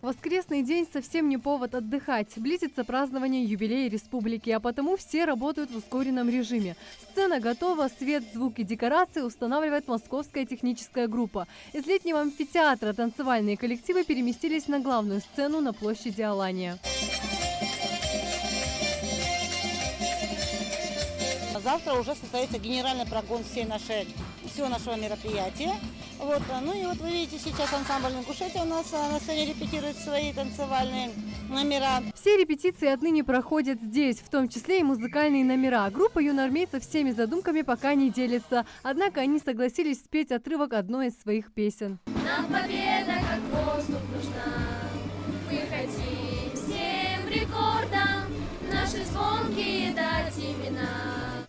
Воскресный день совсем не повод отдыхать. Близится празднование юбилея республики, а потому все работают в ускоренном режиме. Сцена готова, свет, звук и декорации устанавливает московская техническая группа. Из летнего амфитеатра танцевальные коллективы переместились на главную сцену на площади Алания. Завтра уже состоится генеральный прогон всего нашего мероприятия. Ну и вы видите, сейчас ансамбль «Ингушетия» у нас на сцене репетирует свои танцевальные номера. Все репетиции отныне проходят здесь, в том числе и музыкальные номера. Группа юноармейцев всеми задумками пока не делится. Однако они согласились спеть отрывок одной из своих песен. Нам победа как воздух нужна. Мы хотим всем рекордам наши звонкие дать имена.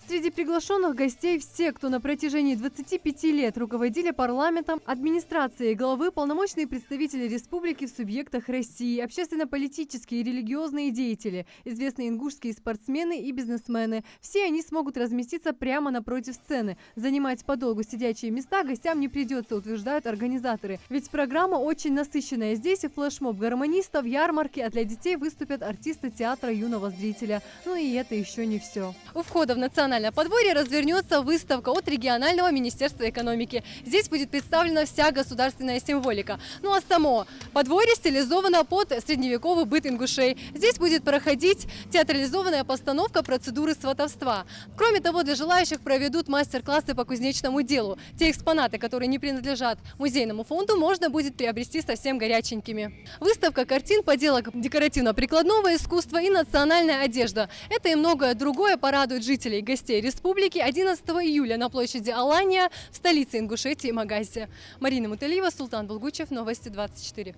Среди приглашенных гостей все, кто на протяжении 25 лет руководили парламентом, администрацией главы, полномочные представители республики в субъектах России, общественно-политические и религиозные деятели, известные ингушские спортсмены и бизнесмены. Все они смогут разместиться прямо напротив сцены. Занимать подолгу сидячие места гостям не придется, утверждают организаторы. Ведь программа очень насыщенная. Здесь и флешмоб гармонистов, ярмарки, а для детей выступят артисты театра юного зрителя. Ну и это еще не все. У входа в национальное подворье развернется выставка от регионального министерства экономики. Здесь будет представлена вся государственная символика. Ну а само подворье стилизовано под средневековый быт ингушей. Здесь будет проходить театрализованная постановка процедуры сватовства. Кроме того, для желающих проведут мастер-классы по кузнечному делу. Те экспонаты, которые не принадлежат музейному фонду, можно будет приобрести совсем горяченькими. Выставка картин, поделок декоративно-прикладного искусства и национальная одежда. Это и многое другое порадует жителей и гостей республики 11 июля на площади Алания в столице Ингушетии Магазе. Марина Муталиева, Султан Булгучев, Новости 24.